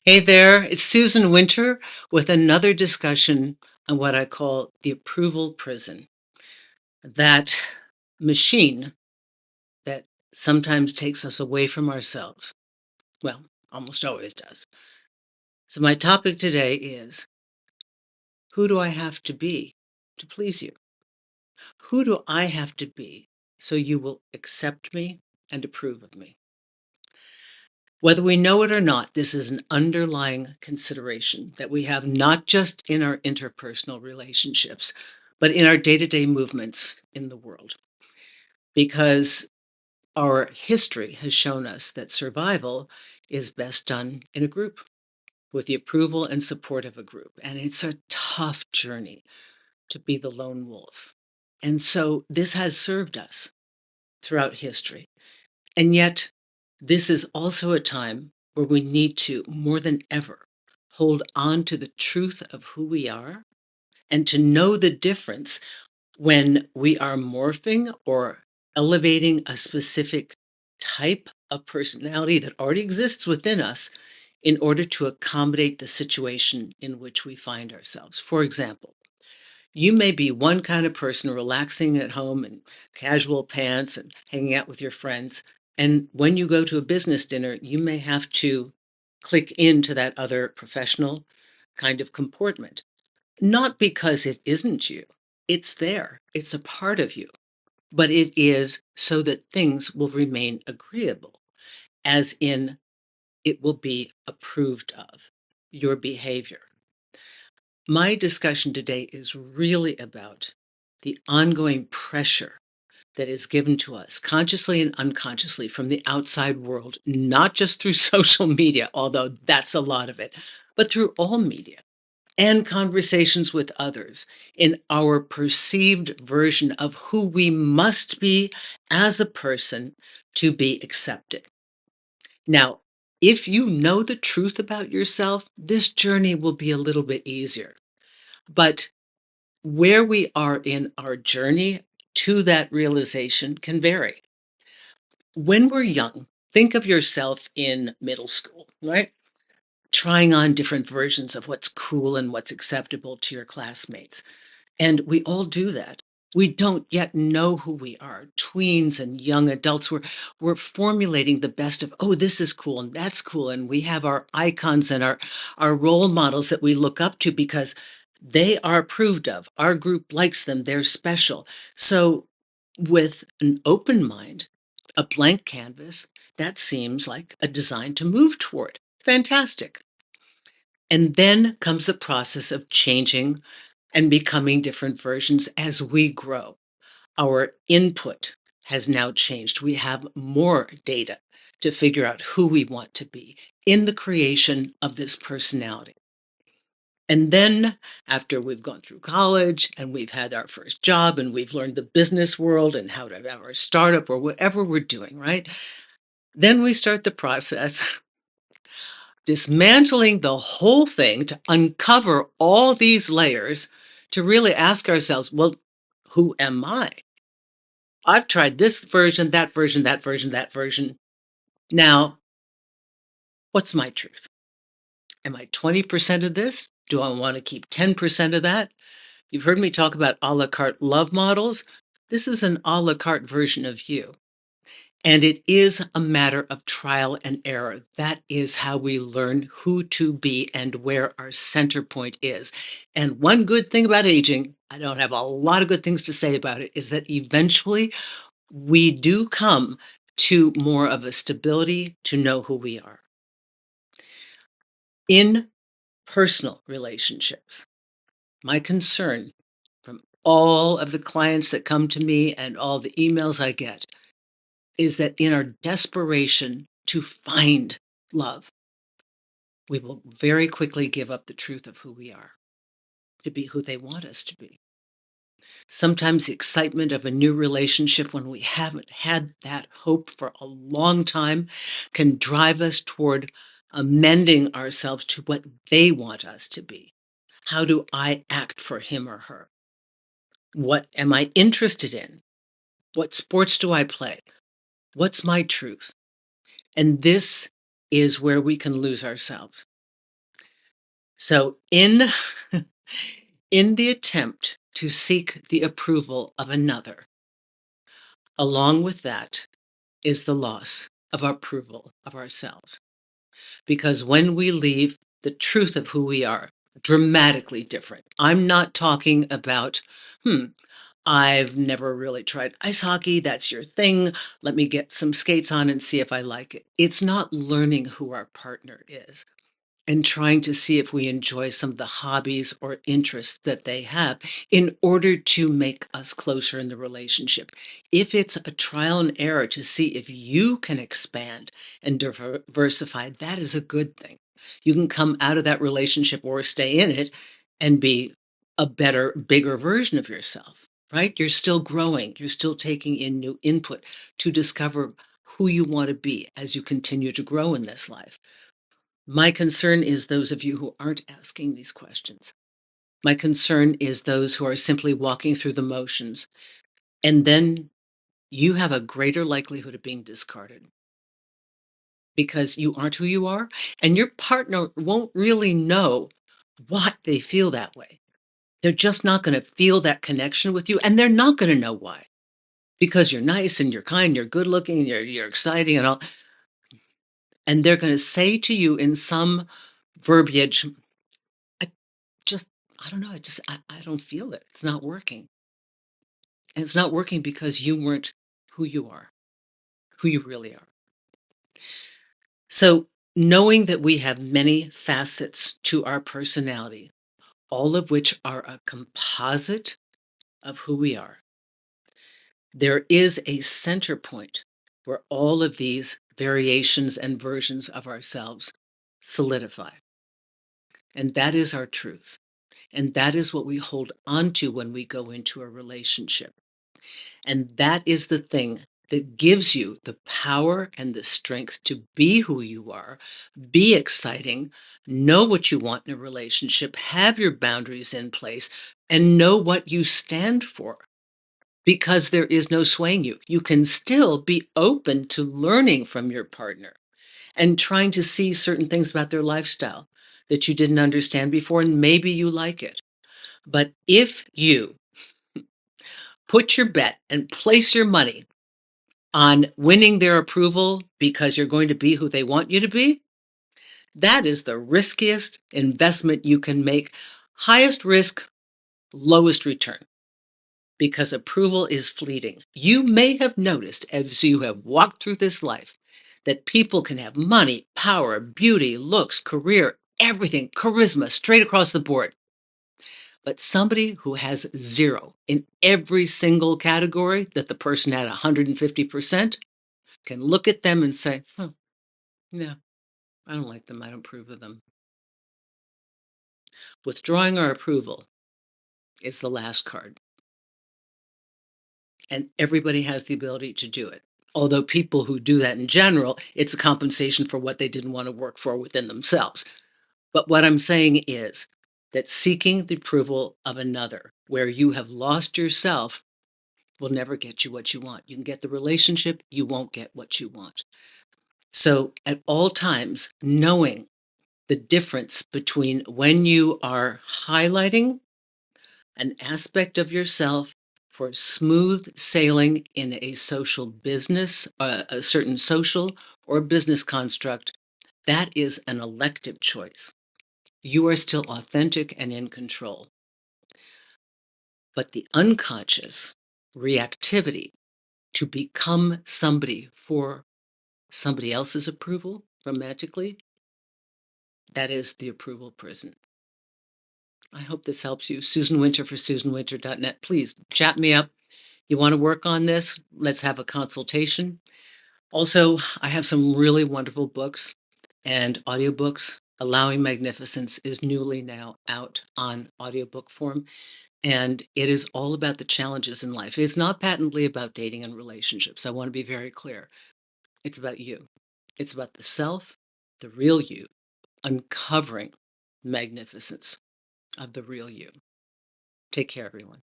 Hey there, it's Susan Winter with another discussion on what I call the approval prison. That machine that sometimes takes us away from ourselves. Well, almost always does. So, my topic today is, who do I have to be to please you? Who do I have to be so you will accept me and approve of me? Whether we know it or not, this is an underlying consideration that we have not just in our interpersonal relationships, but in our day to day movements in the world. Because our history has shown us that survival is best done in a group with the approval and support of a group. And it's a tough journey to be the lone wolf. And so this has served us throughout history. And yet, this is also a time where we need to, more than ever, hold on to the truth of who we are and to know the difference when we are morphing or elevating a specific type of personality that already exists within us in order to accommodate the situation in which we find ourselves. For example, you may be one kind of person relaxing at home in casual pants and hanging out with your friends. And when you go to a business dinner, you may have to click into that other professional kind of comportment. Not because it isn't you, it's there, it's a part of you, but it is so that things will remain agreeable, as in it will be approved of your behavior. My discussion today is really about the ongoing pressure that is given to us consciously and unconsciously from the outside world, not just through social media, although that's a lot of it, but through all media and conversations with others in our perceived version of who we must be as a person to be accepted. Now, if you know the truth about yourself, this journey will be a little bit easier. But where we are in our journey to that realization can vary. When we're young, think of yourself in middle school, right? Trying on different versions of what's cool and what's acceptable to your classmates. And we all do that. We don't yet know who we are. Tweens and young adults, we're formulating the best of, oh, this is cool and that's cool. And we have our icons and our role models that we look up to because they are approved of. Our group likes them. They're special. So with an open mind, a blank canvas, that seems like a design to move toward. Fantastic. And then comes the process of changing and becoming different versions as we grow. Our input has now changed. We have more data to figure out who we want to be in the creation of this personality. And then, after we've gone through college and we've had our first job and we've learned the business world and how to have our startup or whatever we're doing, right? Then we start the process dismantling the whole thing to uncover all these layers to really ask ourselves, well, who am I? I've tried this version, that version, that version, that version. Now, what's my truth? Am I 20% of this? Do I want to keep 10% of that? You've heard me talk about a la carte love models. This is an a la carte version of you. And it is a matter of trial and error. That is how we learn who to be and where our center point is. And one good thing about aging, I don't have a lot of good things to say about it, is that eventually we do come to more of a stability to know who we are. In personal relationships, my concern from all of the clients that come to me and all the emails I get is that in our desperation to find love, we will very quickly give up the truth of who we are to be who they want us to be. Sometimes the excitement of a new relationship when we haven't had that hope for a long time can drive us toward amending ourselves to what they want us to be. How do I act for him or her? What am I interested in? What sports do I play? What's my truth? And this is where we can lose ourselves. So in in the attempt to seek the approval of another, along with that is the loss of approval of ourselves. Because when we leave the truth of who we are dramatically different, I'm not talking about, I've never really tried ice hockey. That's your thing. Let me get some skates on and see if I like it. It's not learning who our partner is and trying to see if we enjoy some of the hobbies or interests that they have in order to make us closer in the relationship. If it's a trial and error to see if you can expand and diversify, that is a good thing. You can come out of that relationship or stay in it and be a better, bigger version of yourself, right? You're still growing. You're still taking in new input to discover who you want to be as you continue to grow in this life. My concern is those of you who aren't asking these questions. My concern is those who are simply walking through the motions, and then you have a greater likelihood of being discarded because you aren't who you are, and your partner won't really know why they feel that way. They're just not going to feel that connection with you, and they're not going to know why because you're nice and you're kind, you're good looking, you're exciting and all. And they're going to say to you in some verbiage, I just, I don't know. I don't feel it. It's not working. And it's not working because you weren't who you are, who you really are. So knowing that we have many facets to our personality, all of which are a composite of who we are, there is a center point where all of these variations and versions of ourselves solidify. And that is our truth. And that is what we hold on to when we go into a relationship. And that is the thing that gives you the power and the strength to be who you are, be exciting, know what you want in a relationship, have your boundaries in place, and know what you stand for. Because there is no swaying you. You can still be open to learning from your partner and trying to see certain things about their lifestyle that you didn't understand before, and maybe you like it. But if you put your bet and place your money on winning their approval because you're going to be who they want you to be, that is the riskiest investment you can make. Highest risk, lowest return, because approval is fleeting. You may have noticed as you have walked through this life that people can have money, power, beauty, looks, career, everything, charisma, straight across the board. But somebody who has zero in every single category that the person had 150% can look at them and say, yeah, I don't like them. I don't approve of them. Withdrawing our approval is the last card. And everybody has the ability to do it. Although people who do that in general, it's a compensation for what they didn't want to work for within themselves. But what I'm saying is that seeking the approval of another, where you have lost yourself, will never get you what you want. You can get the relationship, you won't get what you want. So at all times, knowing the difference between when you are highlighting an aspect of yourself for smooth sailing in a social business, a certain social or business construct, that is an elective choice. You are still authentic and in control. But the unconscious reactivity to become somebody for somebody else's approval romantically, that is the approval prison. I hope this helps you. Susan Winter for SusanWinter.net. Please chat me up. You want to work on this? Let's have a consultation. Also, I have some really wonderful books and audiobooks. Allowing Magnificence is newly now out on audiobook form, and it is all about the challenges in life. It's not patently about dating and relationships. I want to be very clear. It's about you. It's about the self, the real you, uncovering magnificence of the real you. Take care, everyone.